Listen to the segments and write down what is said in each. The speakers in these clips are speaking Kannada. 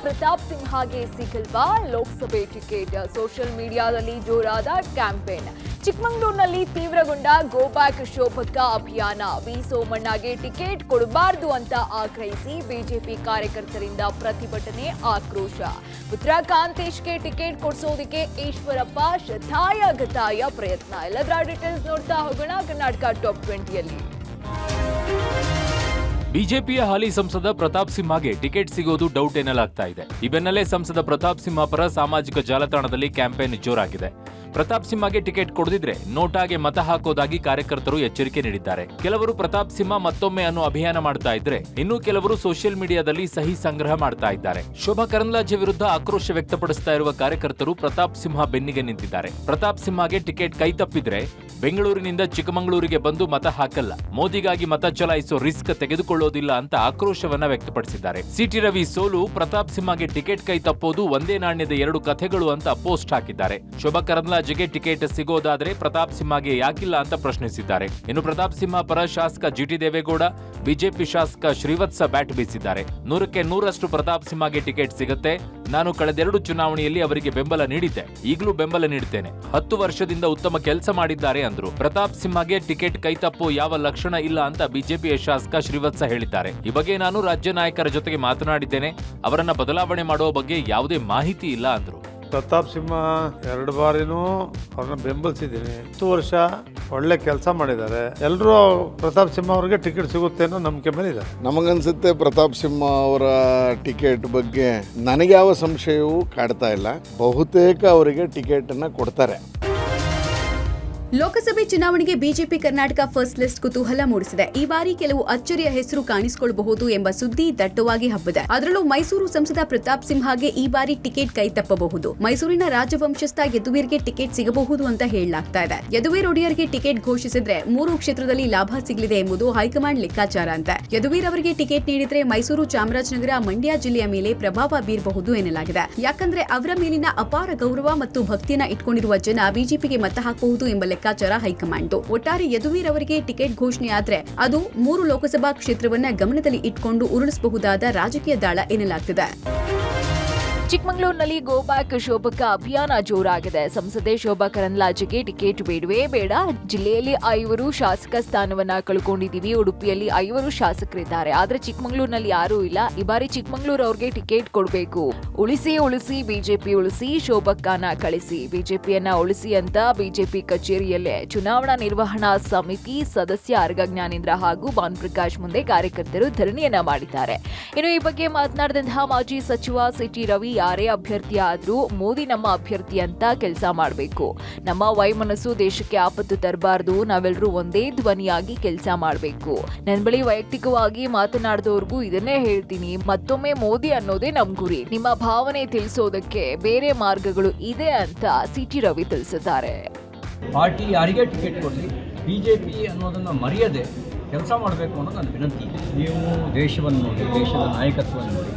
ಪ್ರತಾಪ್ ಸಿಂಹಗೆ ಸಿಗಲ್ವಾ ಲೋಕಸಭೆ ಟಿಕೆಟ್? ಸೋಷಿಯಲ್ ಮೀಡಿಯಾದಲ್ಲಿ ಜೋರಾದ ಕ್ಯಾಂಪೇನ್. ಚಿಕ್ಕಮಗಳೂರಿನಲ್ಲಿ ತೀವ್ರಗೊಂಡ ಗೋ ಬ್ಯಾಕ್ ಶೋಭಕ್ಕ ಅಭಿಯಾನ. ವಿ ಸೋಮಣ್ಣಗೆ ಟಿಕೆಟ್ ಕೊಡಬಾರದು ಅಂತ ಆಗ್ರಹಿಸಿ ಬಿಜೆಪಿ ಕಾರ್ಯಕರ್ತರಿಂದ ಪ್ರತಿಭಟನೆ, ಆಕ್ರೋಶ. ಪುತ್ರ ಕಾಂತೇಶ್ಗೆ ಟಿಕೆಟ್ ಕೊಡಿಸೋದಕ್ಕೆ ಈಶ್ವರಪ್ಪ ಶತಾಯ ಪ್ರಯತ್ನ. ಎಲ್ಲದರ ಡೀಟೇಲ್ಸ್ ನೋಡ್ತಾ ಹೋಗೋಣ ಕರ್ನಾಟಕ ಟಾಪ್ 20ಯಲ್ಲಿ. ಬಿಜೆಪಿಯ ಹಾಲಿ ಸಂಸದ ಪ್ರತಾಪ್ ಸಿಂಹಗೆ ಟಿಕೆಟ್ ಸಿಗೋದು ಡೌಟ್ ಎನ್ನಲಾಗ್ತಾ ಇದೆ. ಈ ಬೆನ್ನಲ್ಲೇ ಸಂಸದ ಪ್ರತಾಪ್ ಸಿಂಹ ಪರ ಸಾಮಾಜಿಕ ಜಾಲತಾಣದಲ್ಲಿ ಕ್ಯಾಂಪೇನ್ ಜೋರಾಗಿದೆ. ಪ್ರತಾಪ್ ಸಿಂಹಗೆ ಟಿಕೆಟ್ ಕೊಡದಿದ್ರೆ ನೋಟಾಗೆ ಮತ ಹಾಕೋದಾಗಿ ಕಾರ್ಯಕರ್ತರು ಎಚ್ಚರಿಕೆ ನೀಡಿದ್ದಾರೆ. ಕೆಲವರು ಪ್ರತಾಪ್ ಸಿಂಹ ಮತ್ತೊಮ್ಮೆ ಅನ್ನೋ ಅಭಿಯಾನ ಮಾಡ್ತಾ ಇದ್ರೆ, ಇನ್ನು ಕೆಲವರು ಸೋಷಿಯಲ್ ಮೀಡಿಯಾದಲ್ಲಿ ಸಹಿ ಸಂಗ್ರಹ ಮಾಡ್ತಾ ಇದ್ದಾರೆ. ಶೋಭಾ ಕರಂದ್ಲಾಜೆ ವಿರುದ್ಧ ಆಕ್ರೋಶ ವ್ಯಕ್ತಪಡಿಸ್ತಾ ಇರುವ ಕಾರ್ಯಕರ್ತರು ಪ್ರತಾಪ್ ಸಿಂಹ ಬೆನ್ನಿಗೆ ನಿಂತಿದ್ದಾರೆ. ಪ್ರತಾಪ್ ಸಿಂಹಗೆ ಟಿಕೆಟ್ ಕೈ ತಪ್ಪಿದ್ರೆ ಬೆಂಗಳೂರಿನಿಂದ ಚಿಕ್ಕಮಗಳೂರಿಗೆ ಬಂದು ಮತ ಹಾಕಲ್ಲ, ಮೋದಿಗಾಗಿ ಮತ ಚಲಾಯಿಸೋ ರಿಸ್ಕ್ ತೆಗೆದುಕೊಳ್ಳೋದಿಲ್ಲ ಅಂತ ಆಕ್ರೋಶವನ್ನ ವ್ಯಕ್ತಪಡಿಸಿದ್ದಾರೆ. ಸಿಟಿ ರವಿ ಸೋಲು, ಪ್ರತಾಪ್ ಸಿಂಹಗೆ ಟಿಕೆಟ್ ಕೈ ತಪ್ಪೋದು ಒಂದೇ ನಾಣ್ಯದ ಎರಡು ಕಥೆಗಳು ಅಂತ ಪೋಸ್ಟ್ ಹಾಕಿದ್ದಾರೆ. ಶೋಭಾ ಕರಂದ್ಲಾಜೆಗೆ ಟಿಕೆಟ್ ಸಿಗೋದಾದ್ರೆ ಪ್ರತಾಪ್ ಸಿಂಹಗೆ ಯಾಕಿಲ್ಲ ಅಂತ ಪ್ರಶ್ನಿಸಿದ್ದಾರೆ. ಇನ್ನು ಪ್ರತಾಪ್ ಸಿಂಹ ಪರ ಶಾಸಕ ಜಿಟಿ ದೇವೇಗೌಡ, ಬಿಜೆಪಿ ಶಾಸಕ ಶ್ರೀವತ್ಸ ಬ್ಯಾಟ್ ಬೀಸಿದ್ದಾರೆ. 100ಕ್ಕೆ 100ರಷ್ಟು ಪ್ರತಾಪ್ ಸಿಂಹಗೆ ಟಿಕೆಟ್ ಸಿಗುತ್ತೆ. ನಾನು ಕಳೆದೆರಡು ಚುನಾವಣೆಯಲ್ಲಿ ಅವರಿಗೆ ಬೆಂಬಲ ನೀಡಿದ್ದೆ, ಈಗಲೂ ಬೆಂಬಲ ನೀಡುತ್ತೇನೆ. 10 ವರ್ಷದಿಂದ ಉತ್ತಮ ಕೆಲಸ ಮಾಡಿದ್ದಾರೆ ಅಂದ್ರು. ಪ್ರತಾಪ್ ಸಿಂಹಗೆ ಟಿಕೆಟ್ ಕೈತಪ್ಪೋ ಯಾವ ಲಕ್ಷಣ ಇಲ್ಲ ಅಂತ ಬಿಜೆಪಿಯ ಶಾಸಕ ಶ್ರೀವತ್ಸ ಹೇಳಿದ್ದಾರೆ. ಈ ಬಗ್ಗೆ ನಾನು ರಾಜ್ಯ ನಾಯಕರ ಜೊತೆಗೆ ಮಾತನಾಡಿದ್ದೇನೆ, ಅವರನ್ನ ಬದಲಾವಣೆ ಮಾಡುವ ಬಗ್ಗೆ ಯಾವುದೇ ಮಾಹಿತಿ ಇಲ್ಲ ಅಂದ್ರು. ಪ್ರತಾಪ್ ಸಿಂಹ 2 ಬಾರಿನೂ ಅವ್ರನ್ನ ಬೆಂಬಲಿಸಿದ್ದೀನಿ. 10 ವರ್ಷ ಒಳ್ಳೆ ಕೆಲಸ ಮಾಡಿದ್ದಾರೆ. ಎಲ್ಲರೂ ಪ್ರತಾಪ್ ಸಿಂಹ ಅವರಿಗೆ ಟಿಕೆಟ್ ಸಿಗುತ್ತೆ ಅನ್ನೋ ನಂಬಿಕೆ ಮೇಲೆ ಇದೆ. ನಮಗನ್ಸುತ್ತೆ ಪ್ರತಾಪ್ ಸಿಂಹ ಅವರ ಟಿಕೆಟ್ ಬಗ್ಗೆ ನನಗೆ ಯಾವ ಸಂಶಯವೂ ಕಾಡ್ತಾ ಇಲ್ಲ. ಬಹುತೇಕ ಅವರಿಗೆ ಟಿಕೆಟ್ ಅನ್ನ ಕೊಡ್ತಾರೆ. ಲೋಕಸಭೆ ಚುನಾವಣೆಗೆ ಬಿಜೆಪಿ ಕರ್ನಾಟಕ ಫಸ್ಟ್ ಲಿಸ್ಟ್ ಕುತೂಹಲ ಮೂಡಿಸಿದೆ. ಈ ಬಾರಿ ಕೆಲವು ಅಚ್ಚರಿಯ ಹೆಸರು ಕಾಣಿಸಿಕೊಳ್ಳಬಹುದು ಎಂಬ ಸುದ್ದಿ ದಟ್ಟವಾಗಿ ಹಬ್ಬಿದೆ. ಅದರಲ್ಲೂ ಮೈಸೂರು ಸಂಸದ ಪ್ರತಾಪ್ ಸಿಂಹಗೆ ಈ ಬಾರಿ ಟಿಕೆಟ್ ಕೈ ತಪ್ಪಬಹುದು. ಮೈಸೂರಿನ ರಾಜವಂಶಸ್ಥ ಯದುವೀರ್ಗೆ ಟಿಕೆಟ್ ಸಿಗಬಹುದು ಅಂತ ಹೇಳಲಾಗ್ತಾ ಇದೆ. ಯದುವೀರ್ ಒಡೆಯರ್ಗೆ ಟಿಕೆಟ್ ಘೋಷಿಸಿದ್ರೆ 3 ಕ್ಷೇತ್ರದಲ್ಲಿ ಲಾಭ ಸಿಗಲಿದೆ ಎಂಬುದು ಹೈಕಮಾಂಡ್ ಲೆಕ್ಕಾಚಾರ ಅಂತೆ. ಯದುವೀರ್ ಅವರಿಗೆ ಟಿಕೆಟ್ ನೀಡಿದ್ರೆ ಮೈಸೂರು, ಚಾಮರಾಜನಗರ, ಮಂಡ್ಯ ಜಿಲ್ಲೆಯ ಮೇಲೆ ಪ್ರಭಾವ ಬೀರಬಹುದು ಎನ್ನಲಾಗಿದೆ. ಯಾಕಂದ್ರೆ ಅವರ ಮೇಲಿನ ಅಪಾರ ಗೌರವ ಮತ್ತು ಭಕ್ತಿಯನ್ನ ಇಟ್ಕೊಂಡಿರುವ ಜನ ಬಿಜೆಪಿಗೆ ಮತ ಹಾಕಬಹುದು ಎಂಬ ಲೆಕ್ಕಾಚಾರ ಹೈಕಮಾಂಡ್. ಒಟ್ಟಾರೆ ಯದುವೀರ್ ಅವರಿಗೆ ಟಿಕೆಟ್ ಘೋಷಣೆ ಆದ್ರೆ ಅದು 3 ಲೋಕಸಭಾ ಕ್ಷೇತ್ರವನ್ನ ಗಮನದಲ್ಲಿ ಇಟ್ಕೊಂಡು ಉರುಳಿಸಬಹುದಾದ ರಾಜಕೀಯ ದಾಳ ಎನ್ನಲಾಗ್ತಿದೆ. ಚಿಕ್ಕಮಗಳೂರಿನಲ್ಲಿ ಗೋ ಬ್ಯಾಕ್ ಶೋಭಕ್ಕ ಅಭಿಯಾನ ಜೋರಾಗಿದೆ. ಸಂಸದೆ ಶೋಭಾ ಕರಂದ್ಲಾಜೆಗೆ ಟಿಕೆಟ್ ಬೇಡವೇ ಬೇಡ. ಜಿಲ್ಲೆಯಲ್ಲಿ 5 ಶಾಸಕ ಸ್ಥಾನವನ್ನ ಕಳ್ಕೊಂಡಿದ್ದೀವಿ. ಉಡುಪಿಯಲ್ಲಿ 5 ಶಾಸಕರಿದ್ದಾರೆ, ಆದ್ರೆ ಚಿಕ್ಕಮಗಳೂರಿನಲ್ಲಿ ಯಾರೂ ಇಲ್ಲ. ಈ ಬಾರಿ ಚಿಕ್ಕಮಗಳೂರು ಅವ್ರಿಗೆ ಟಿಕೆಟ್ ಕೊಡಬೇಕು. ಉಳಿಸಿ ಬಿಜೆಪಿ ಉಳಿಸಿ, ಶೋಭಕ್ಕನ ಕಳಿಸಿ, ಬಿಜೆಪಿಯನ್ನ ಉಳಿಸಿ ಅಂತ ಬಿಜೆಪಿ ಕಚೇರಿಯಲ್ಲೇ ಚುನಾವಣಾ ನಿರ್ವಹಣಾ ಸಮಿತಿ ಸದಸ್ಯ ಅರ್ಗ ಜ್ಞಾನೇಂದ್ರ ಹಾಗೂ ಭಾನುಪ್ರಕಾಶ್ ಮುಂದೆ ಕಾರ್ಯಕರ್ತರು ಧರಣಿಯನ್ನ ಮಾಡಿದ್ದಾರೆ. ಇನ್ನು ಈ ಬಗ್ಗೆ ಮಾತನಾಡಿದಂತಹ ಮಾಜಿ ಸಚಿವ ಸಿಟಿ ರವಿ, ಯಾರೇ ಅಭ್ಯರ್ಥಿ ಆದ್ರೂ ಮೋದಿ ನಮ್ಮ ಅಭ್ಯರ್ಥಿ ಅಂತ ಕೆಲಸ ಮಾಡಬೇಕು. ನಮ್ಮ ವೈಮನಸ್ಸು ದೇಶಕ್ಕೆ ಆಪತ್ತು ತರಬಾರದು. ನಾವೆಲ್ಲರೂ ಒಂದೇ ಧ್ವನಿಯಾಗಿ ಕೆಲಸ ಮಾಡಬೇಕು. ನನ್ನ ಬಳಿ ವೈಯಕ್ತಿಕವಾಗಿ ಮಾತನಾಡಿದವ್ರಿಗೂ ಇದನ್ನೇ ಹೇಳ್ತೀನಿ, ಮತ್ತೊಮ್ಮೆ ಮೋದಿ ಅನ್ನೋದೇ ನಮ್ ಗುರಿ. ನಿಮ್ಮ ಭಾವನೆ ತಿಳಿಸೋದಕ್ಕೆ ಬೇರೆ ಮಾರ್ಗಗಳು ಇದೆ ಅಂತ ಸಿಟಿ ರವಿ ತಿಳಿಸಿದ್ದಾರೆ. ಪಾರ್ಟಿ ಯಾರಿಗೆ ಟಿಕೆಟ್ ಕೊಡಲಿ, ಬಿಜೆಪಿ ಅನ್ನೋದನ್ನ ಮರೆಯದೆ ಕೆಲಸ ಮಾಡಬೇಕು ಅನ್ನೋದು ನನ್ನ ವಿನಂತಿ. ನೀವು ದೇಶವನ್ನು ನೋಡಿ, ದೇಶದ ನಾಯಕತ್ವವನ್ನು ನೋಡಿ,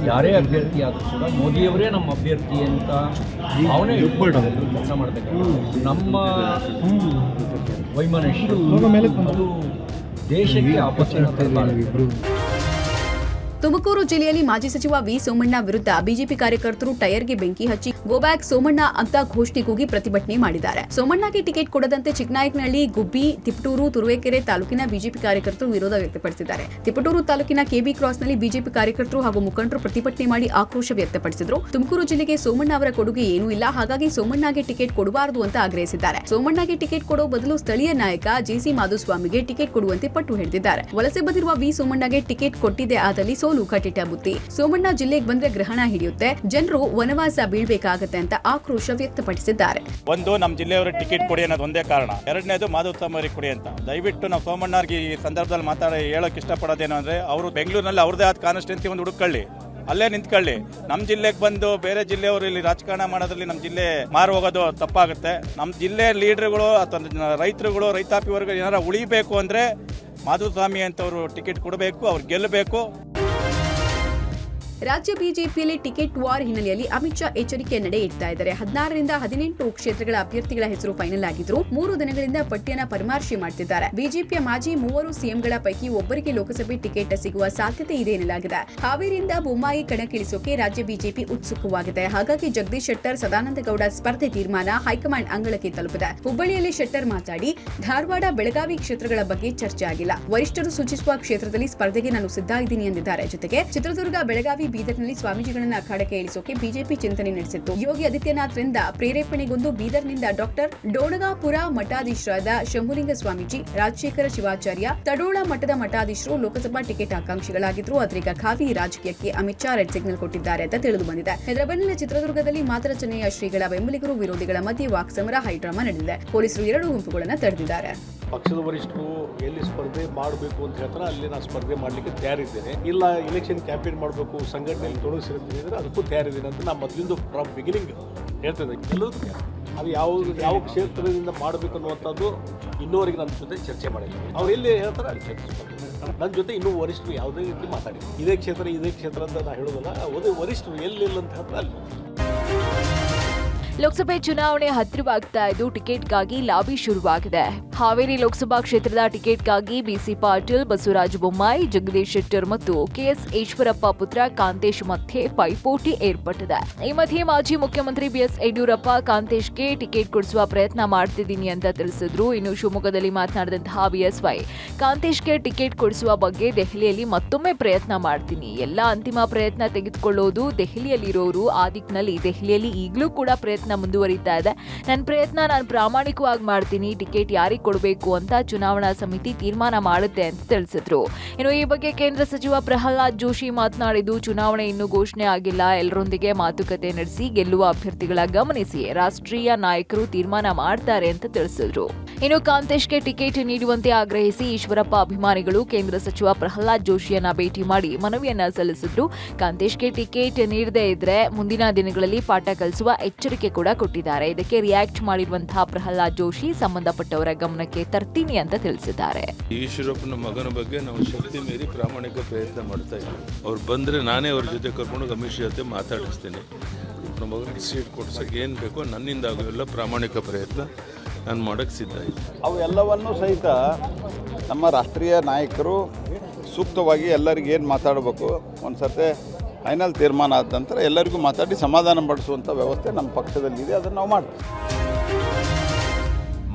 ಯಾರೇ ಅಭ್ಯರ್ಥಿ ಆದರೂ ಕೂಡ ಮೋದಿಯವರೇ ನಮ್ಮ ಅಭ್ಯರ್ಥಿ ಅಂತ ಭಾವನೆ ಇಟ್ಕೊಂಡು ಕೆಲಸ ಮಾಡಬೇಕು. ನಮ್ಮ ವೈಮನಸ್ಸು ಅದು ದೇಶಕ್ಕೆ ಆಪತ್ತು ತರಬಾರದು. ತುಮಕೂರು ಜಿಲ್ಲೆಯಲ್ಲಿ ಮಾಜಿ ಸಚಿವ ವಿ ಸೋಮಣ್ಣ ವಿರುದ್ಧ ಬಿಜೆಪಿ ಕಾರ್ಯಕರ್ತರು ಟೈರ್ಗೆ ಬೆಂಕಿ ಹಚ್ಚಿ ಗೋ ಬ್ಯಾಕ್ ಸೋಮಣ್ಣ ಅಂತ ಘೋಷಣೆ ಕೂಗಿ ಪ್ರತಿಭಟನೆ ಮಾಡಿದ್ದಾರೆ. ಸೋಮಣ್ಣಗೆ ಟಿಕೆಟ್ ಕೊಡದಂತೆ ಚಿಕ್ಕನಾಯಕನಹಳ್ಳಿ, ಗುಬ್ಬಿ, ತಿಪಟೂರು, ತುರುವೇಕೆರೆ ತಾಲೂಕಿನ ಬಿಜೆಪಿ ಕಾರ್ಯಕರ್ತರು ವಿರೋಧ ವ್ಯಕ್ತಪಡಿಸಿದ್ದಾರೆ. ತಿಪಟೂರು ತಾಲೂಕಿನ ಕೆಬಿ ಕ್ರಾಸ್ನಲ್ಲಿ ಬಿಜೆಪಿ ಕಾರ್ಯಕರ್ತರು ಹಾಗೂ ಮುಖಂಡರು ಪ್ರತಿಭಟನೆ ಮಾಡಿ ಆಕ್ರೋಶ ವ್ಯಕ್ತಪಡಿಸಿದರು. ತುಮಕೂರು ಜಿಲ್ಲೆಗೆ ಸೋಮಣ್ಣ ಅವರ ಕೊಡುಗೆ ಏನೂ ಇಲ್ಲ, ಹಾಗಾಗಿ ಸೋಮಣ್ಣಗೆ ಟಿಕೆಟ್ ಕೊಡಬಾರದು ಅಂತ ಆಗ್ರಹಿಸಿದ್ದಾರೆ. ಸೋಮಣ್ಣಗೆ ಟಿಕೆಟ್ ಕೊಡೋ ಬದಲು ಸ್ಥಳೀಯ ನಾಯಕ ಜೆಸಿ ಮಾಧುಸ್ವಾಮಿಗೆ ಟಿಕೆಟ್ ಕೊಡುವಂತೆ ಪಟ್ಟು ಹಿಡಿದಿದ್ದಾರೆ. ವಲಸೆ ಬಂದಿರುವ ವಿ ಸೋಮಣ್ಣಗೆ ಟಿಕೆಟ್ ಕೊಟ್ಟಿದೆ ಆದಲ್ಲಿ ಕಟ್ಟಿಟ್ಟ ಬುತ್ತಿ. ಸೋಮಣ್ಣ ಜಿಲ್ಲೆಗೆ ಬಂದ್ರೆ ಗ್ರಹಣ ಹಿಡಿಯುತ್ತೆ, ಜನರು ವನವಾಸ ಬೀಳ್ಬೇಕಾಗತ್ತೆ ಅಂತ ಆಕ್ರೋಶ ವ್ಯಕ್ತಪಡಿಸಿದ್ದಾರೆ. ಒಂದು, ನಮ್ಮ ಜಿಲ್ಲೆಯವರಿಗೆ ಟಿಕೆಟ್ ಕೊಡಿ ಅನ್ನೋದು ಒಂದೇ ಕಾರಣ. ಎರಡನೇದು ಮಾಧುಸ್ವಾಮಿ ಅವರಿಗೆ ಕೊಡಿ ಅಂತ. ದಯವಿಟ್ಟು ನಾವು ಸೋಮಣ್ಣವ್ರಿಗೆ ಈ ಸಂದರ್ಭದಲ್ಲಿ ಹೇಳಕ್ ಇಷ್ಟಪಡೋದೇನು ಅಂದ್ರೆ, ಅವರು ಬೆಂಗಳೂರಿನಲ್ಲಿ ಅವ್ರದೇ ಆದ ಕಾನ್ಸ್ಟಿಟ್ಯೂನ್ಸಿ ಒಂದು ಹುಡುಕೊಳ್ಳಿ, ಅಲ್ಲೇ ನಿಂತ್ಕೊಳ್ಳಿ. ನಮ್ಮ ಜಿಲ್ಲೆಗೆ ಬಂದು ಬೇರೆ ಜಿಲ್ಲೆಯವರು ಇಲ್ಲಿ ರಾಜಕಾರಣ ಮಾಡೋದ್ರಲ್ಲಿ ನಮ್ಮ ಜಿಲ್ಲೆ ಮಾರು ಹೋಗೋದು ತಪ್ಪಾಗುತ್ತೆ. ನಮ್ಮ ಜಿಲ್ಲೆ ಲೀಡರ್ಗಳು ಅಥವಾ ರೈತರುಗಳು, ರೈತಾಪಿ ವರ್ಗ ಏನಾರ ಉಳಿಬೇಕು ಅಂದ್ರೆ ಮಾಧುಸ್ವಾಮಿ ಅಂತವರು ಟಿಕೆಟ್ ಕೊಡಬೇಕು, ಅವ್ರು ಗೆಲ್ಲಬೇಕು. ರಾಜ್ಯ ಬಿಜೆಪಿಯಲ್ಲಿ ಟಿಕೆಟ್ ವಾರ್ ಹಿನ್ನೆಲೆಯಲ್ಲಿ ಅಮಿತ್ ಶಾ ಎಚ್ಚರಿಕೆ ನಡೆ ಇಡ್ತಾ ಇದ್ದಾರೆ. 16ರಿಂದ 18 ಕ್ಷೇತ್ರಗಳ ಅಭ್ಯರ್ಥಿಗಳ ಹೆಸರು ಫೈನಲ್ ಆಗಿದ್ರು 3 ದಿನಗಳಿಂದ ಪಟ್ಟಿಯನ್ನ ಪರಾಮರ್ಶೆ ಮಾಡ್ತಿದ್ದಾರೆ. ಬಿಜೆಪಿಯ ಮಾಜಿ 3 ಸಿಎಂಗಳ ಪೈಕಿ ಒಬ್ಬರಿಗೆ ಲೋಕಸಭೆ ಟಿಕೆಟ್ ಸಿಗುವ ಸಾಧ್ಯತೆ ಇದೆ ಎನ್ನಲಾಗಿದೆ. ಹಾವೇರಿಯಿಂದ ಬೊಮ್ಮಾಯಿ ಕಣಕ್ಕಿಳಿಸೋಕೆ ರಾಜ್ಯ ಬಿಜೆಪಿ ಉತ್ಸುಕವಾಗಿದೆ. ಹಾಗಾಗಿ ಜಗದೀಶ್ ಶೆಟ್ಟರ್, ಸದಾನಂದಗೌಡ ಸ್ಪರ್ಧೆ ತೀರ್ಮಾನ ಹೈಕಮಾಂಡ್ ಅಂಗಳಕ್ಕೆ ತಲುಪಿದೆ. ಹುಬ್ಬಳ್ಳಿಯಲ್ಲಿ ಶೆಟ್ಟರ್ ಮಾತಾಡಿ, ಧಾರವಾಡ, ಬೆಳಗಾವಿ ಕ್ಷೇತ್ರಗಳ ಬಗ್ಗೆ ಚರ್ಚೆ ಆಗಿಲ್ಲ. ವರಿಷ್ಠರು ಸೂಚಿಸುವ ಕ್ಷೇತ್ರದಲ್ಲಿ ಸ್ಪರ್ಧೆಗೆ ನಾನು ಸಿದ್ಧ ಇದ್ದೀನಿ ಎಂದಿದ್ದಾರೆ. ಜೊತೆಗೆ ಚಿತ್ರದುರ್ಗ, ಬೆಳಗಾವಿ, ಬೀದರ್ನಲ್ಲಿ ಸ್ವಾಮೀಜಿಗಳನ್ನ ಅಖಾಡಕ್ಕೆ ಇಳಿಸೋಕೆ ಬಿಜೆಪಿ ಚಿಂತನೆ ನಡೆಸಿತ್ತು. ಯೋಗಿ ಆದಿತ್ಯನಾಥ್ರಿಂದ ಪ್ರೇರೇಪಣೆಗೊಂಡು ಬೀದರ್ನಿಂದ ಡಾಕ್ಟರ್ ಡೋಣಗಾಪುರ ಮಠಾಧೀಶರಾದ ಶಂಭುಲಿಂಗ ಸ್ವಾಮೀಜಿ, ರಾಜಶೇಖರ ಶಿವಾಚಾರ್ಯ, ತಡೋಳ ಮಠದ ಮಠಾಧೀಶರು ಲೋಕಸಭಾ ಟಿಕೆಟ್ ಆಕಾಂಕ್ಷಿಗಳಾಗಿದ್ರು. ಆದ್ರೀಗ ಖಾಲಿ ರಾಜಕೀಯಕ್ಕೆ ಅಮಿತ್ ಶಾ ರೆಡ್ ಸಿಗ್ನಲ್ ಕೊಟ್ಟಿದ್ದಾರೆ ಅಂತ ತಿಳಿದು ಬಂದಿದೆ. ಇದರ ಬೆನ್ನಲ್ಲೇ ಚಿತ್ರದುರ್ಗದಲ್ಲಿ ಮಾತರ ಚೆನ್ನಯ್ಯ ಶ್ರೀಗಳ ಬೆಂಬಲಿಗರು ವಿರೋಧಿಗಳ ಮಧ್ಯೆ ವಾಕ್ಸಮರ ಹೈಡ್ರಾಮಾ ನಡೆದಿದೆ. ಪೊಲೀಸರು 2 ಗುಂಪುಗಳನ್ನು ತಡೆದಿದ್ದಾರೆ. ಪಕ್ಷದ ವರಿಷ್ಠರು ಎಲ್ಲಿ ಸ್ಪರ್ಧೆ ಮಾಡಬೇಕು ಅಂತ ಹೇಳ್ತಾರೆ ಅಲ್ಲಿ ನಾನು ಸ್ಪರ್ಧೆ ಮಾಡಲಿಕ್ಕೆ ತಯಾರಿದ್ದೇನೆ. ಇಲ್ಲ ಎಲೆಕ್ಷನ್ ಕ್ಯಾಂಪೇನ್ ಮಾಡಬೇಕು, ಸಂಘಟನೆಯಲ್ಲಿ ತೊಡಗಿಸಿರ್ತೀನಿ ಅಂದರೆ ಅದಕ್ಕೂ ತಯಾರಿದ್ದೀನಿ ಅಂತ ನಾನು ಮೊದಲಿಂದ ಫ್ರಮ್ ಬಿಗಿನಿಂಗ್ ಹೇಳ್ತಿದ್ದೆ. ಎಲ್ಲದಕ್ಕೂ ಅದು ಯಾವ ಕ್ಷೇತ್ರದಿಂದ ಮಾಡಬೇಕು ಅನ್ನುವಂಥದ್ದು ಇನ್ನೂವರೆಗೆ ನನ್ನ ಜೊತೆ ಚರ್ಚೆ ಮಾಡಿಲ್ಲ. ಅವ್ರು ಎಲ್ಲಿ ಹೇಳ್ತಾರೆ ಅಲ್ಲಿ ಚರ್ಚೆ ನನ್ನ ಜೊತೆ ಇನ್ನೂ ವರಿಷ್ಠರು ಯಾವುದೇ ರೀತಿ ಮಾತಾಡಿ ಇದೇ ಕ್ಷೇತ್ರ ಅಂತ ನಾನು ಹೇಳೋದಲ್ಲ. ವರಿಷ್ಠರು ಎಲ್ಲಿಲ್ಲ ಅಂತ ಹೇಳ್ತಾರೆ ಅಲ್ಲಿ. ಲೋಕಸಭೆ ಚುನಾವಣೆ ಹತ್ತಿರವಾಗ್ತಾ ಇದ್ದು ಟಿಕೆಟ್ಗಾಗಿ ಲಾಬಿ ಶುರುವಾಗಿದೆ. ಹಾವೇರಿ ಲೋಕಸಭಾ ಕ್ಷೇತ್ರದ ಟಿಕೆಟ್ಗಾಗಿ ಬಿಸಿ ಪಾಟೀಲ್, ಬಸವರಾಜ ಬೊಮ್ಮಾಯಿ, ಜಗದೀಶ್ ಶೆಟ್ಟರ್ ಮತ್ತು ಕೆಎಸ್ ಈಶ್ವರಪ್ಪ ಪುತ್ರ ಕಾಂತೇಶ್ ಮಧ್ಯೆ ಪೈಪೋಟಿ ಏರ್ಪಟ್ಟಿದೆ. ಈ ಮಧ್ಯೆ ಮಾಜಿ ಮುಖ್ಯಮಂತ್ರಿ ಬಿಎಸ್ ಯಡಿಯೂರಪ್ಪ ಕಾಂತೇಶ್ಗೆ ಟಿಕೆಟ್ ಕೊಡಿಸುವ ಪ್ರಯತ್ನ ಮಾಡ್ತಿದ್ದೀನಿ ಅಂತ ತಿಳಿಸಿದ್ರು. ಇನ್ನು ಶಿವಮೊಗ್ಗದಲ್ಲಿ ಮಾತನಾಡಿದಂತಹ ಬಿಎಸ್ವೈ, ಕಾಂತೇಶ್ಗೆ ಟಿಕೆಟ್ ಕೊಡಿಸುವ ಬಗ್ಗೆ ದೆಹಲಿಯಲ್ಲಿ ಮತ್ತೊಮ್ಮೆ ಪ್ರಯತ್ನ ಮಾಡ್ತೀನಿ. ಎಲ್ಲ ಅಂತಿಮ ಪ್ರಯತ್ನ ತೆಗೆದುಕೊಳ್ಳೋದು ದೆಹಲಿಯಲ್ಲಿರೋರು. ಆ ದಿಕ್ಕಿನಲ್ಲಿ ದೆಹಲಿಯಲ್ಲಿ ಈಗಲೂ ಕೂಡ ಪ್ರಯತ್ನ ಮುಂದುವರಿತಾ ಇದೆ. ನನ್ನ ಪ್ರಯತ್ನ ನಾನು ಪ್ರಾಮಾಣಿಕವಾಗಿ ಮಾಡ್ತೀನಿ. ಟಿಕೆಟ್ ಯಾರಿಗೆ ಕೊಡಬೇಕು ಅಂತ ಚುನಾವಣಾ ಸಮಿತಿ ತೀರ್ಮಾನ ಮಾಡುತ್ತೆ ಅಂತ ತಿಳಿಸಿದ್ರು. ಇನ್ನು ಈ ಬಗ್ಗೆ ಕೇಂದ್ರ ಸಚಿವ ಪ್ರಹ್ಲಾದ್ ಜೋಶಿ ಮಾತನಾಡಿದ್ದು, ಚುನಾವಣೆ ಇನ್ನೂ ಘೋಷಣೆ ಆಗಿಲ್ಲ. ಎಲ್ಲರೊಂದಿಗೆ ಮಾತುಕತೆ ನಡೆಸಿ ಗೆಲ್ಲುವ ಅಭ್ಯರ್ಥಿಗಳ ಗಮನಿಸಿ ರಾಷ್ಟ್ರೀಯ ನಾಯಕರು ತೀರ್ಮಾನ ಮಾಡ್ತಾರೆ ಅಂತ ತಿಳಿಸಿದ್ರು. ಇನ್ನು ಕಾಂತೇಶ್ಗೆ ಟಿಕೆಟ್ ನೀಡುವಂತೆ ಆಗ್ರಹಿಸಿ ಈಶ್ವರಪ್ಪ ಅಭಿಮಾನಿಗಳು ಕೇಂದ್ರ ಸಚಿವ ಪ್ರಹ್ಲಾದ್ ಜೋಶಿಯನ್ನ ಭೇಟಿ ಮಾಡಿ ಮನವಿಯನ್ನ ಸಲ್ಲಿಸಿದ್ರು. ಕಾಂತೇಶ್ಗೆ ಟಿಕೆಟ್ ನೀಡದೇ ಇದ್ರೆ ಮುಂದಿನ ದಿನಗಳಲ್ಲಿ ಪಾಠ ಕಲಿಸುವ ಎಚ್ಚರಿಕೆ ಕೂಡ ಕೊಟ್ಟಿದ್ದಾರೆ. ಇದಕ್ಕೆ ರಿಯಾಕ್ಟ್ ಮಾಡಿರುವಂತಹ ಪ್ರಹ್ಲಾದ್ ಜೋಶಿ ಸಂಬಂಧಪಟ್ಟವರ ಗಮನಕ್ಕೆ ತರ್ತೀನಿ ಅಂತ ತಿಳಿಸಿದ್ದಾರೆ. ಈಶ್ವರಪ್ಪನ ಮಗನ ಬಗ್ಗೆ ನಾವು ಶಕ್ತಿ ಮೀರಿ ಪ್ರಾಮಾಣಿಕ ಪ್ರಯತ್ನ ಮಾಡ್ತಾ ಇದ್ದೀವಿ. ಅವ್ರು ಬಂದರೆ ನಾನೇ ಅವ್ರ ಜೊತೆ ಕರ್ಕೊಂಡು ಅಮಿತ್ ಶಾ ಜೊತೆ ಮಾತಾಡಿಸ್ತೀನಿ. ನಮ್ಮ ಮಗನಿಗೆ ಸೀಟ್ ಕೊಡ್ಸೋಕೆ ಏನು ಬೇಕೋ ನನ್ನಿಂದ ಆಗೋಲ್ಲ ಪ್ರಾಮಾಣಿಕ ಪ್ರಯತ್ನ ನಾನು ಮಾಡೋಕ್ಕೆ ಸಿದ್ಧ ಇದ್ದೀನಿ. ಅವೆಲ್ಲವನ್ನೂ ಸಹಿತ ನಮ್ಮ ರಾಷ್ಟ್ರೀಯ ನಾಯಕರು ಸೂಕ್ತವಾಗಿ ಎಲ್ಲರಿಗೂ ಏನು ಮಾತಾಡಬೇಕು ಒಂದು ಸರ್ತೆ ಫೈನಲ್ ತೀರ್ಮಾನ ಆದ ನಂತರ ಎಲ್ಲರಿಗೂ ಮಾತಾಡಿ ಸಮಾಧಾನ ಪಡಿಸುವಂಥ ವ್ಯವಸ್ಥೆ ನಮ್ಮ ಪಕ್ಷದಲ್ಲಿದೆ. ಅದನ್ನು ನಾವು ಮಾಡ್ತೀವಿ.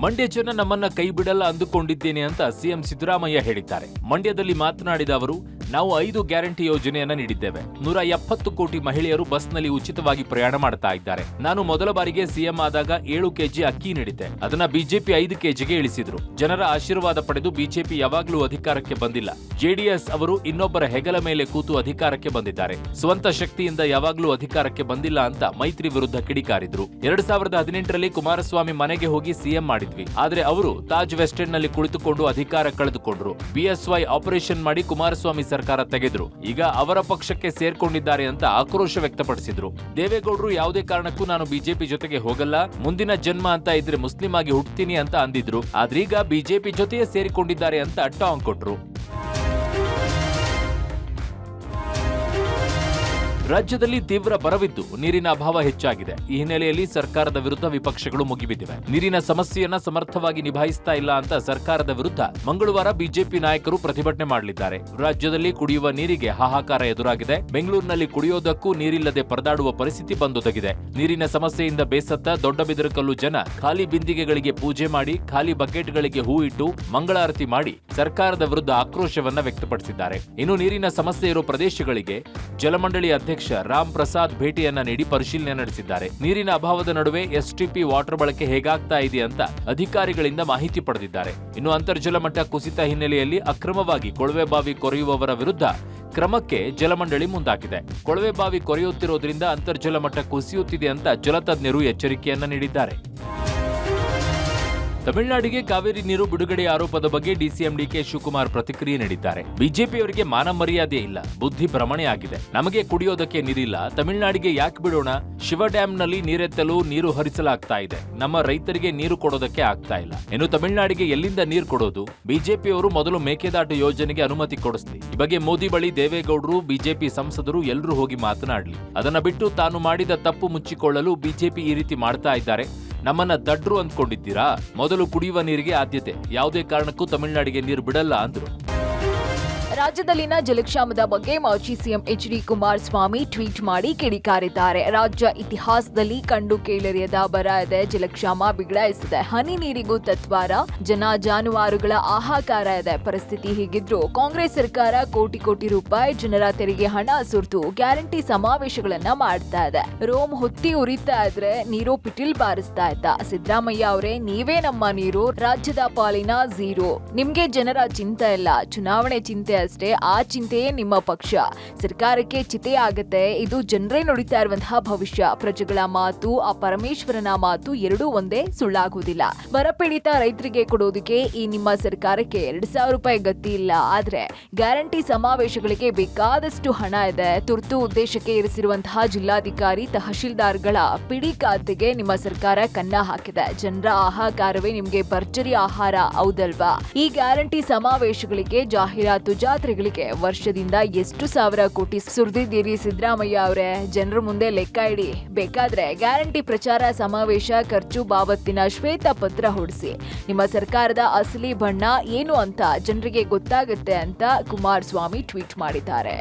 ಮಂಡ್ಯ ಜನ ನಮ್ಮನ್ನ ಕೈ ಬಿಡಲ್ಲ ಅಂದುಕೊಂಡಿದ್ದೇನೆ ಅಂತ ಸಿಎಂ ಸಿದ್ದರಾಮಯ್ಯ ಹೇಳಿದ್ದಾರೆ. ಮಂಡ್ಯದಲ್ಲಿ ಮಾತನಾಡಿದ ಅವರು, ನಾವು 5 ಗ್ಯಾರಂಟಿ ಯೋಜನೆಯನ್ನ ನೀಡಿದ್ದೇವೆ. 170 ಕೋಟಿ ಮಹಿಳೆಯರು ಬಸ್ನಲ್ಲಿ ಉಚಿತವಾಗಿ ಪ್ರಯಾಣ ಮಾಡ್ತಾ ಇದ್ದಾರೆ. ನಾನು ಮೊದಲ ಬಾರಿಗೆ ಸಿಎಂ ಆದಾಗ 7 ಕೆಜಿ ಅಕ್ಕಿ ನೀಡಿದ್ದೆ. ಅದನ್ನ ಬಿಜೆಪಿ 5 ಕೆಜಿಗೆ ಇಳಿಸಿದ್ರು. ಜನರ ಆಶೀರ್ವಾದ ಪಡೆದು ಬಿಜೆಪಿ ಯಾವಾಗ್ಲೂ ಅಧಿಕಾರಕ್ಕೆ ಬಂದಿಲ್ಲ. ಜೆಡಿಎಸ್ ಅವರು ಇನ್ನೊಬ್ಬರ ಹೆಗಲ ಮೇಲೆ ಕೂತು ಅಧಿಕಾರಕ್ಕೆ ಬಂದಿದ್ದಾರೆ. ಸ್ವಂತ ಶಕ್ತಿಯಿಂದ ಯಾವಾಗ್ಲೂ ಅಧಿಕಾರಕ್ಕೆ ಬಂದಿಲ್ಲ ಅಂತ ಮೈತ್ರಿ ವಿರುದ್ಧ ಕಿಡಿಕಾರಿದ್ರು. 2018ರಲ್ಲಿ ಕುಮಾರಸ್ವಾಮಿ ಮನೆಗೆ ಹೋಗಿ ಸಿಎಂ ಮಾಡಿದ್ವಿ. ಆದ್ರೆ ಅವರು ತಾಜ್ ವೆಸ್ಟ್ ಎಂಡ್ ನಲ್ಲಿ ಕುಳಿತುಕೊಂಡು ಅಧಿಕಾರ ಕಳೆದುಕೊಂಡ್ರು. ಬಿಎಸ್ವೈ ಆಪರೇಷನ್ ಮಾಡಿ ಕುಮಾರಸ್ವಾಮಿ ಸರ್ಕಾರ ತೆಗೆದ್ರು. ಈಗ ಅವರ ಪಕ್ಷಕ್ಕೆ ಸೇರ್ಕೊಂಡಿದ್ದಾರೆ ಅಂತ ಆಕ್ರೋಶ ವ್ಯಕ್ತಪಡಿಸಿದ್ರು. ದೇವೇಗೌಡರು ಯಾವುದೇ ಕಾರಣಕ್ಕೂ ನಾನು ಬಿಜೆಪಿ ಜೊತೆಗೆ ಹೋಗಲ್ಲ, ಮುಂದಿನ ಜನ್ಮ ಅಂತ ಇದ್ರೆ ಮುಸ್ಲಿಂ ಆಗಿ ಹುಟ್ಟುತ್ತೀನಿ ಅಂತ ಅಂದಿದ್ರು. ಆದ್ರೀಗ ಬಿಜೆಪಿ ಜೊತೆಯೇ ಸೇರಿಕೊಂಡಿದ್ದಾರೆ ಅಂತ ಟಾಂಗ್ ಕೊಟ್ರು. ರಾಜ್ಯದಲ್ಲಿ ತೀವ್ರ ಬರವಿದ್ದು ನೀರಿನ ಅಭಾವ ಹೆಚ್ಚಾಗಿದೆ. ಈ ಹಿನ್ನೆಲೆಯಲ್ಲಿ ಸರ್ಕಾರದ ವಿರುದ್ಧ ವಿಪಕ್ಷಗಳು ಮುಗಿಬಿದ್ದಿವೆ. ನೀರಿನ ಸಮಸ್ಯೆಯನ್ನ ಸಮರ್ಥವಾಗಿ ನಿಭಾಯಿಸ್ತಾ ಇಲ್ಲ ಅಂತ ಸರ್ಕಾರದ ವಿರುದ್ಧ ಮಂಗಳವಾರ ಬಿಜೆಪಿ ನಾಯಕರು ಪ್ರತಿಭಟನೆ ಮಾಡಲಿದ್ದಾರೆ. ರಾಜ್ಯದಲ್ಲಿ ಕುಡಿಯುವ ನೀರಿಗೆ ಹಾಹಾಕಾರ ಎದುರಾಗಿದೆ. ಬೆಂಗಳೂರಿನಲ್ಲಿ ಕುಡಿಯೋದಕ್ಕೂ ನೀರಿಲ್ಲದೆ ಪರದಾಡುವ ಪರಿಸ್ಥಿತಿ ಬಂದೊದಗಿದೆ. ನೀರಿನ ಸಮಸ್ಯೆಯಿಂದ ಬೇಸತ್ತ ದೊಡ್ಡಬಿದರಕಲ್ಲು ಜನ ಖಾಲಿ ಬಿಂದಿಗೆಗಳಿಗೆ ಪೂಜೆ ಮಾಡಿ, ಖಾಲಿ ಬಕೆಟ್ಗಳಿಗೆ ಹೂ ಇಟ್ಟು ಮಂಗಳಾರತಿ ಮಾಡಿ ಸರ್ಕಾರದ ವಿರುದ್ಧ ಆಕ್ರೋಶವನ್ನ ವ್ಯಕ್ತಪಡಿಸಿದ್ದಾರೆ. ಇನ್ನು ನೀರಿನ ಸಮಸ್ಯೆ ಇರೋ ಪ್ರದೇಶಗಳಿಗೆ ಜಲಮಂಡಳಿ ಅಧ್ಯಕ್ಷ ರಾಮ್ ಪ್ರಸಾದ್ ಭೇಟಿಯನ್ನ ನೀಡಿ ಪರಿಶೀಲನೆ ನಡೆಸಿದ್ದಾರೆ. ನೀರಿನ ಅಭಾವದ ನಡುವೆ ಎಸ್ಟಿಪಿ ವಾಟರ್ ಬಳಕೆ ಹೇಗಾಗ್ತಾ ಇದೆ ಅಂತ ಅಧಿಕಾರಿಗಳಿಂದ ಮಾಹಿತಿ ಪಡೆದಿದ್ದಾರೆ. ಇನ್ನು ಅಂತರ್ಜಲ ಮಟ್ಟ ಕುಸಿತ ಹಿನ್ನೆಲೆಯಲ್ಲಿ ಅಕ್ರಮವಾಗಿ ಕೊಳವೆ ಬಾವಿ ಕೊರೆಯುವವರ ವಿರುದ್ಧ ಕ್ರಮಕ್ಕೆ ಜಲಮಂಡಳಿ ಮುಂದಾಗಿದೆ. ಕೊಳವೆ ಬಾವಿ ಕೊರೆಯುತ್ತಿರೋದ್ರಿಂದ ಅಂತರ್ಜಲ ಮಟ್ಟ ಕುಸಿಯುತ್ತಿದೆ ಅಂತ ಜಲತಜ್ಞರು ಎಚ್ಚರಿಕೆಯನ್ನ ನೀಡಿದ್ದಾರೆ. ತಮಿಳುನಾಡಿಗೆ ಕಾವೇರಿ ನೀರು ಬಿಡುಗಡೆ ಆರೋಪದ ಬಗ್ಗೆ ಡಿಸಿಎಂ ಡಿಕೆ ಶಿವಕುಮಾರ್ ಪ್ರತಿಕ್ರಿಯೆ ನೀಡಿದ್ದಾರೆ. ಬಿಜೆಪಿಯವರಿಗೆ ಮಾನ ಮರ್ಯಾದೆ ಇಲ್ಲ, ಬುದ್ಧಿ ಭ್ರಮಣೆ ಆಗಿದೆ. ನಮಗೆ ಕುಡಿಯೋದಕ್ಕೆ ನೀರಿಲ್ಲ, ತಮಿಳುನಾಡಿಗೆ ಯಾಕೆ ಬಿಡೋಣ? ಶಿವ ಡ್ಯಾಂನಲ್ಲಿ ನೀರೆತ್ತಲು ನೀರು ಹರಿಸಲಾಗ್ತಾ ಇದೆ, ನಮ್ಮ ರೈತರಿಗೆ ನೀರು ಕೊಡೋದಕ್ಕೆ ಆಗ್ತಾ ಇಲ್ಲ. ಇನ್ನು ತಮಿಳುನಾಡಿಗೆ ಎಲ್ಲಿಂದ ನೀರು ಕೊಡೋದು? ಬಿಜೆಪಿಯವರು ಮೊದಲು ಮೇಕೆದಾಟು ಯೋಜನೆಗೆ ಅನುಮತಿ ಕೊಡಿಸ್ಲಿ. ಈ ಬಗ್ಗೆ ಮೋದಿ ಬಳಿ ದೇವೇಗೌಡರು, ಬಿಜೆಪಿ ಸಂಸದರು ಎಲ್ಲರೂ ಹೋಗಿ ಮಾತನಾಡಲಿ. ಅದನ್ನ ಬಿಟ್ಟು ತಾನು ಮಾಡಿದ ತಪ್ಪು ಮುಚ್ಚಿಕೊಳ್ಳಲು ಬಿಜೆಪಿ ಈ ರೀತಿ ಮಾಡ್ತಾ ಇದ್ದಾರೆ. ನಮ್ಮನ್ನ ದಡ್ರು ಅಂದ್ಕೊಂಡಿದ್ದೀರಾ? ಮೊದಲು ಕುಡಿಯುವ ನೀರಿಗೆ ಆದ್ಯತೆ, ಯಾವುದೇ ಕಾರಣಕ್ಕೂ ತಮಿಳುನಾಡಿಗೆ ನೀರು ಬಿಡಲ್ಲ ಅಂದ್ರು. ರಾಜ್ಯದಲ್ಲಿನ ಜಲಕ್ಷಾಮದ ಬಗ್ಗೆ ಮಾಜಿ ಸಿಎಂ ಎಚ್.ಡಿ. ಕುಮಾರಸ್ವಾಮಿ ಟ್ವೀಟ್ ಮಾಡಿ ಕಿಡಿಕಾರಿದ್ದಾರೆ. ರಾಜ್ಯ ಇತಿಹಾಸದಲ್ಲಿ ಕಂಡು ಕೇಳರಿಯದ ಬರ ಇದೆ, ಜಲಕ್ಷಾಮ ಬಿಗಡಾಯಿಸಿದೆ, ಹನಿ ನೀರಿಗೂ ತತ್ವಾರ, ಜನ ಜಾನುವಾರುಗಳ ಹಾಹಾಕಾರ ಇದೆ. ಪರಿಸ್ಥಿತಿ ಹೀಗಿದ್ರು ಕಾಂಗ್ರೆಸ್ ಸರ್ಕಾರ ಕೋಟಿ ಕೋಟಿ ರೂಪಾಯಿ ಜನರ ತೆರಿಗೆ ಹಣ ಸುರಿದು ಗ್ಯಾರಂಟಿ ಸಮಾವೇಶಗಳನ್ನ ಮಾಡ್ತಾ ಇದೆ. ರೋಮ್ ಹೊತ್ತಿ ಉರಿತಾ ಇದ್ರೆ ನೀರು ಪಿಟಿಲ್ ಬಾರಿಸ್ತಾ ಇದ್ದ ಸಿದ್ದರಾಮಯ್ಯ ಅವರೇ, ನೀವೇ ನಮ್ಮ ನೀರು, ರಾಜ್ಯದ ಪಾಲಿನ ಝೀರೋ. ನಿಮ್ಗೆ ಜನರ ಚಿಂತೆ ಇಲ್ಲ, ಚುನಾವಣೆ ಚಿಂತೆ ಅಷ್ಟೇ. ಆ ಚಿಂತೆಯೇ ನಿಮ್ಮ ಪಕ್ಷ. ಸರ್ಕಾರಕ್ಕೆ ಚಿತೆ ಆಗತ್ತೆ. ಇದು ಜನರೇ ನುಡಿತಾ ಇರುವಂತಹ ಭವಿಷ್ಯ. ಪ್ರಜೆಗಳ ಮಾತು, ಆ ಪರಮೇಶ್ವರನ ಮಾತು ಎರಡೂ ಒಂದೇ, ಸುಳ್ಳಾಗುವುದಿಲ್ಲ. ಬರಪೀಡಿತ ರೈತರಿಗೆ ಕೊಡೋದಕ್ಕೆ ಈ ನಿಮ್ಮ ಸರ್ಕಾರಕ್ಕೆ 2,000 ರೂಪಾಯಿ ಗತಿ ಇಲ್ಲ. ಆದ್ರೆ ಗ್ಯಾರಂಟಿ ಸಮಾವೇಶಗಳಿಗೆ ಬೇಕಾದಷ್ಟು ಹಣ ಇದೆ. ತುರ್ತು ಉದ್ದೇಶಕ್ಕೆ ಇರಿಸಿರುವಂತಹ ಜಿಲ್ಲಾಧಿಕಾರಿ, ತಹಶೀಲ್ದಾರ್ಗಳ ಪಿಡಿ ಖಾತೆಗೆ ನಿಮ್ಮ ಸರ್ಕಾರ ಕನ್ನ ಹಾಕಿದೆ. ಜನರ ಆಹಾಕಾರವೇ ನಿಮ್ಗೆ ಭರ್ಜರಿ ಆಹಾರ, ಹೌದಲ್ವಾ? ಈ ಗ್ಯಾರಂಟಿ ಸಮಾವೇಶಗಳಿಗೆ, ಜಾಹೀರಾತು ಜಾತ್ರೆಗಳಿಗೆ ವರ್ಷದಿಂದ ಎಷ್ಟು ಸಾವಿರ ಕೋಟಿ ಸುರಿದಿದ್ದೀರಿ ಸಿದ್ದರಾಮಯ್ಯ ಅವರೇ? ಜನರ ಮುಂದೆ ಲೆಕ್ಕ ಇಡಿ. ಬೇಕಾದ್ರೆ ಗ್ಯಾರಂಟಿ ಪ್ರಚಾರ, ಸಮಾವೇಶ ಖರ್ಚು ಬಾಬತ್ತಿನ ಶ್ವೇತ ಪತ್ರ ಹೊರಡಿಸಿ. ನಿಮ್ಮ ಸರ್ಕಾರದ ಅಸಲಿ ಬಣ್ಣ ಏನು ಅಂತ ಜನರಿಗೆ ಗೊತ್ತಾಗುತ್ತೆ ಅಂತ ಕುಮಾರಸ್ವಾಮಿ ಟ್ವೀಟ್ ಮಾಡಿದ್ದಾರೆ.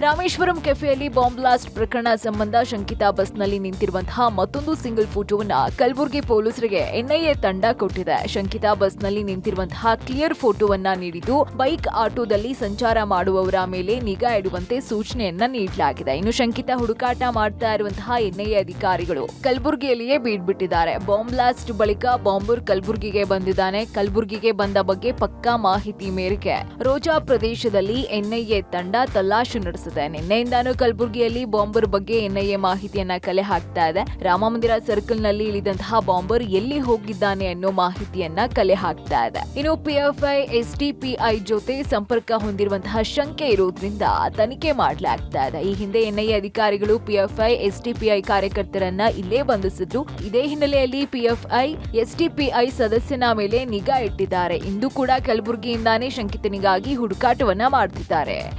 ರಾಮೇಶ್ವರಂ ಕೆಫೆಯಲ್ಲಿ ಬಾಂಬ್ ಬ್ಲಾಸ್ಟ್ ಪ್ರಕರಣ ಸಂಬಂಧ ಶಂಕಿತ ಬಸ್ನಲ್ಲಿ ನಿಂತಿರುವಂತಹ ಮತ್ತೊಂದು ಸಿಂಗಲ್ ಫೋಟೋವನ್ನ ಕಲಬುರಗಿ ಪೊಲೀಸರಿಗೆ ಎನ್ಐಎ ತಂಡ ಕೊಟ್ಟಿದೆ. ಶಂಕಿತ ಬಸ್ನಲ್ಲಿ ನಿಂತಿರುವಂತಹ ಕ್ಲಿಯರ್ ಫೋಟೋವನ್ನ ನೀಡಿದ್ದು ಬೈಕ್, ಆಟೋದಲ್ಲಿ ಸಂಚಾರ ಮಾಡುವವರ ಮೇಲೆ ನಿಗಾ ಇಡುವಂತೆ ಸೂಚನೆಯನ್ನ ನೀಡಲಾಗಿದೆ. ಇನ್ನು ಶಂಕಿತ ಹುಡುಕಾಟ ಮಾಡ್ತಾ ಇರುವಂತಹ ಎನ್ಐಎ ಅಧಿಕಾರಿಗಳು ಕಲಬುರಗಿಯಲ್ಲಿಯೇ ಬೀಡ್ಬಿಟ್ಟಿದ್ದಾರೆ. ಬಾಂಬ್ ಬ್ಲಾಸ್ಟ್ ಬಳಿಕ ಬಾಂಬರ್ ಕಲಬುರಗಿಗೆ ಬಂದಿದ್ದಾನೆ. ಕಲಬುರಗಿಗೆ ಬಂದ ಬಗ್ಗೆ ಪಕ್ಕಾ ಮಾಹಿತಿ ಮೇರೆಗೆ ರೋಜಾ ಪ್ರದೇಶದಲ್ಲಿ ಎನ್ಐಎ ತಂಡ ತಲಾಶು ನಡೆಸಿದೆ. ನಿನ್ನೆಯಿಂದಾನು ಕಲಬುರಗಿಯಲ್ಲಿ ಬಾಂಬರ್ ಬಗ್ಗೆ ಎನ್ಐಎ ಮಾಹಿತಿಯನ್ನ ಕಲೆ ಹಾಕ್ತಾ ಇದೆ. ರಾಮಮಂದಿರ ಸರ್ಕಲ್ ನಲ್ಲಿ ಇಳಿದಂತಹ ಬಾಂಬರ್ ಎಲ್ಲಿ ಹೋಗಿದ್ದಾನೆ ಅನ್ನೋ ಮಾಹಿತಿಯನ್ನ ಕಲೆ ಹಾಕ್ತಾ ಇದೆ. ಇನ್ನು ಪಿಎಫ್ಐ, ಎಸ್ಡಿಪಿಐ ಜೊತೆ ಸಂಪರ್ಕ ಹೊಂದಿರುವಂತಹ ಶಂಕೆ ಇರೋದ್ರಿಂದ ತನಿಖೆ ಮಾಡಲಾಗ್ತಾ ಇದೆ. ಈ ಹಿಂದೆ ಎನ್ಐಎ ಅಧಿಕಾರಿಗಳು ಪಿಎಫ್ಐ, ಎಸ್ಡಿಪಿಐ ಕಾರ್ಯಕರ್ತರನ್ನ ಇಲ್ಲೇ ಬಂಧಿಸಿದ್ರು. ಇದೇ ಹಿನ್ನೆಲೆಯಲ್ಲಿ ಪಿಎಫ್ಐ, ಎಸ್ಡಿಪಿಐ ಸದಸ್ಯನ ಮೇಲೆ ನಿಗಾ ಇಟ್ಟಿದ್ದಾರೆ. ಇಂದು ಕೂಡ ಕಲಬುರಗಿಯಿಂದಾನೇ ಶಂಕಿತನಿಗಾಗಿ ಹುಡುಕಾಟವನ್ನ ಮಾಡ್ತಿದ್ದಾರೆ.